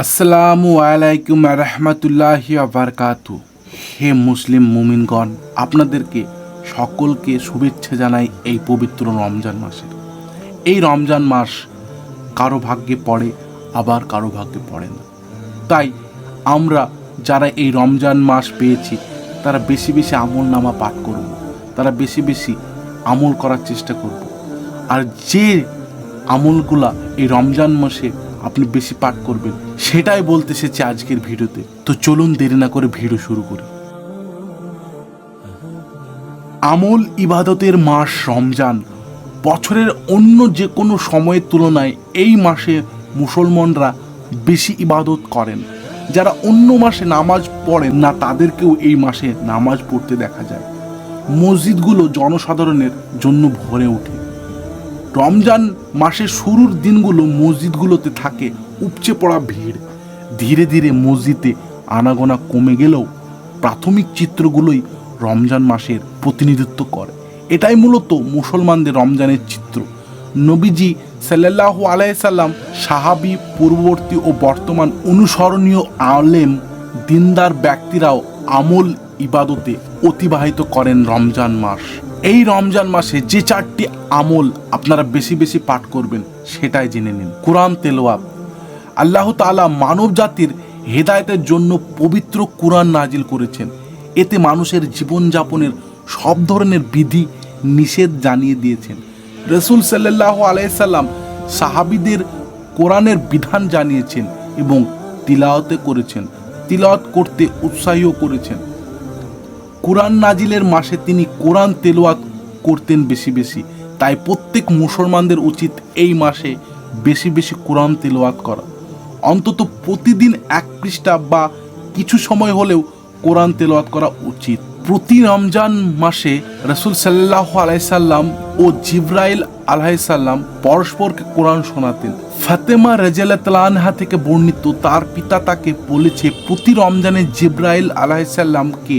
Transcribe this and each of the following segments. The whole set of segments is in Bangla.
আসসালামু আলাইকুম রহমতুল্লাহি বারাকাতু। হে মুসলিম মুমিনগণ, আপনাদেরকে সকলকে শুভেচ্ছা জানাই এই পবিত্র রমজান মাসের। এই রমজান মাস কারো ভাগ্যে পড়ে, আবার কারো ভাগ্যে পড়ে না। তাই আমরা যারা এই রমজান মাস পেয়েছি তারা বেশি বেশি আমল নামা পাঠ করব, তারা বেশি বেশি আমল করার চেষ্টা করব। আর যে আমলগুলা এই রমজান মাসে আপনি বেশি পাঠ করবেন সেটাই বলতে এসেছি আজকের ভিডিওতে। তো চলুন দেরি না করে ভিডিও শুরু করি। আমল ইবাদতের মাস রমজান। বছরের অন্য যে কোনো সময়ের তুলনায় এই মাসে মুসলমানরা বেশি ইবাদত করেন। যারা অন্য মাসে নামাজ পড়েন না তাদেরকেও এই মাসে নামাজ পড়তে দেখা যায়। মসজিদগুলো জনসাধারণের জন্য ভরে ওঠে। রমজান মাসের শুরুর দিনগুলো মসজিদগুলোতে থাকে উপচে পড়া ভিড়। ধীরে ধীরে মসজিদে আনাগোনা কমে গেলেও প্রাথমিক চিত্রগুলোই রমজান মাসের প্রতিনিধিত্ব করে। এটাই মূলত মুসলমানদের রমজানের চিত্র। নবীজি সাল্লাল্লাহু আলাইহি সাল্লাম, সাহাবী, পূর্ববর্তী ও বর্তমান অনুসরণীয় আলেম দিনদার ব্যক্তিরাও আমল ইবাদতে অতিবাহিত করেন রমজান মাস। এই রমজান মাসে যে চারটি আমল আপনারা বেশি বেশি পাঠ করবেন সেটাই জেনে নিন। কোরআন তেলাওয়াত। আল্লাহ তাআলা মানব জাতির হেদায়েতের জন্য পবিত্র কোরআন নাজিল করেছেন। এতে মানুষের জীবনযাপনের সব ধরনের বিধি নিষেধ জানিয়ে দিয়েছেন। রাসূল সাল্লাল্লাহু আলাইহি সাল্লাম সাহাবীদের কোরআনের বিধান জানিয়েছেন এবং তিলাওয়াত করেছেন, তিলাওয়াত করতে উৎসাহিত করেছেন। কোরআন নাজিলের মাসে তিনি কোরআন তেলাওয়াত করতেন বেশি বেশি। তাই প্রত্যেক মুসলমানদের উচিত এই মাসে বেশি বেশি কোরআন তেলাওয়াত করা। অন্তত প্রতিদিন এক পৃষ্ঠা বা কিছু সময় হলেও কোরআন তেলাওয়াত করা উচিত। প্রতি রমজান মাসে রাসূল সাল্লাল্লাহু আলাইহি সাল্লাম ও জিবরাইল আলাইহিস সালাম পরস্পরকে কোরআন শোনাতেন। ফাতেমা রাদিয়াল্লাহু আনহা থেকে বর্ণিত, তার পিতা তাকে বলেছে প্রতি রমজানে জিবরাইল আলাইহিস সালামকে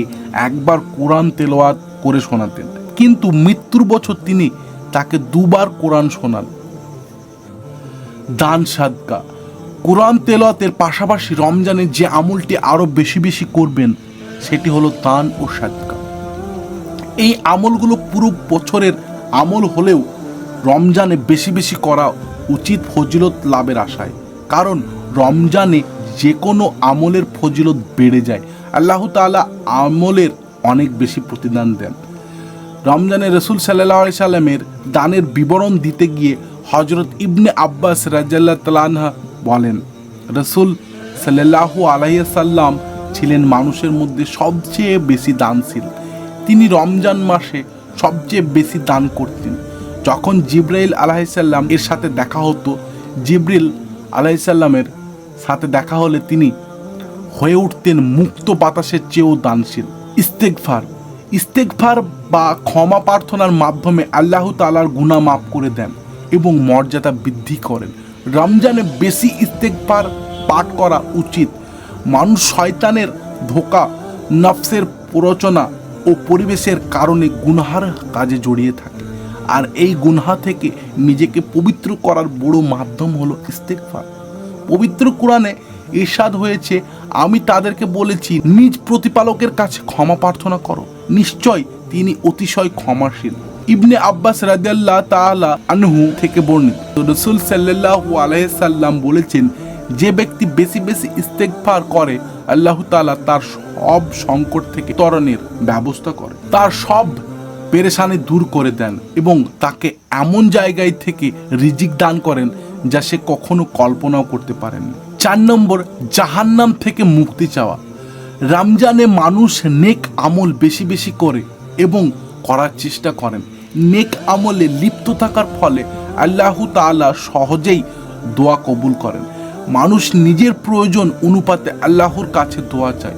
একবার কোরআন তেলাওয়াত করে শোনাতেন, কিন্তু মৃত্যুর বছর তিনি তাকে দুবার কোরআন শোনান। দান সাদকা। কোরআন তেলাওয়াতের পাশাপাশি রমজানে যে আমলটি আরো বেশি বেশি করবেন সেটি হলো দান ও সাদকা। এই আমলগুলো পুরো বছরের আমল হলেও রমজানে বেশি বেশি করা উচিত ফজিলত লাভের আশায়। কারণ রমজানে যে কোনো আমলের ফজিলত বেড়ে যায়। আল্লাহ তাআলা আমলের অনেক বেশি প্রতিদান দেন। রমজানে রাসূল সাল্লাল্লাহু আলাইহি সাল্লামের দানের বিবরণ দিতে গিয়ে হযরত ইবনে আব্বাস রাদিয়াল্লাহু তাআলা আনহু বলেন, রাসূল সাল্লাল্লাহু আলাইহি সাল্লাম ছিলেন মানুষের মধ্যে সবচেয়ে বেশি দানশীল। তিনি রমজান মাসে সবচেয়ে বেশি দান করতেন। যখন জিবরাইল আলাইহিস সালাম এর সাথে দেখা হতো, জিবরিল আলাইহিস সালামের সাথে দেখা হলে তিনি হয়ে উঠতেন মুক্ত বাতাসের চেয়েও দানশীল। ইস্তেগফার। ইস্তেগফার বা ক্ষমা প্রার্থনার মাধ্যমে আল্লাহ তাআলার গুনাহ মাফ করে দেন এবং মর্যাদা বৃদ্ধি করেন। রমজানে বেশি ইস্তেগফার পাঠ করা উচিত। মানুষ শয়তানের ধোঁকা, নফসের প্ররোচনা ও পরিবেশের কারণে গুনাহার কাজে জড়িয়ে থাকে। আর এই গুনাহ থেকে নিজেকে পবিত্র করার বড় মাধ্যম হলো ইস্তেগফার। পবিত্র কোরআনে ইরশাদ হয়েছে, আমি তাদেরকে বলেছি নিজ প্রতিপালকের কাছে ক্ষমা প্রার্থনা করো, নিশ্চয় তিনি অতিশয় ক্ষমাশীল। ইবনে আব্বাস রাদিয়াল্লাহু তাআলা আনহু থেকে বর্ণিত, রাসূল সাল্লাল্লাহু আলাইহি সাল্লাম বলেছেন, যে ব্যক্তি বেশি বেশি ইস্তেগফার করে আল্লাহ তাআলা তার সব সংকট থেকে তরণের ব্যবস্থা করে, তার সব পেরেশানি দূর করে দেন এবং তাকে এমন জায়গায় থেকে রিজিক দান করেন যা সে কখনো কল্পনাও করতে পারেনি। 4 নম্বর, জাহান্নাম থেকে মুক্তি চাওয়া। রমজানে মানুষ নেক আমল বেশি বেশি করে এবং করার চেষ্টা করেন। নেক আমলে লিপ্ত থাকার ফলে আল্লাহ তাআলা সহজেই দোয়া কবুল করেন। মানুষ নিজের প্রয়োজন অনুপাতে আল্লাহর কাছে দোয়া চায়।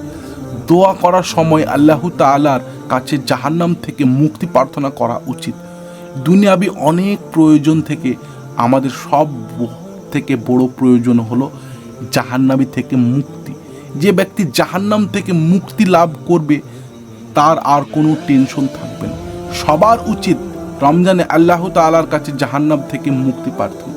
দোয়া করার সময় আল্লাহ তাআলার কাছে জাহান্নাম থেকে মুক্তি প্রার্থনা করা উচিত। দুনিয়াবি অনেক প্রয়োজন থেকে আমাদের সব থেকে বড় প্রয়োজন হলো জাহান্নামী থেকে মুক্তি। যে ব্যক্তি জাহান্নাম থেকে মুক্তি লাভ করবে তার আর কোনো টেনশন থাকবে না। সবার উচিত রমজানে আল্লাহ তাআলার কাছে জাহান্নাম থেকে মুক্তি প্রার্থনা।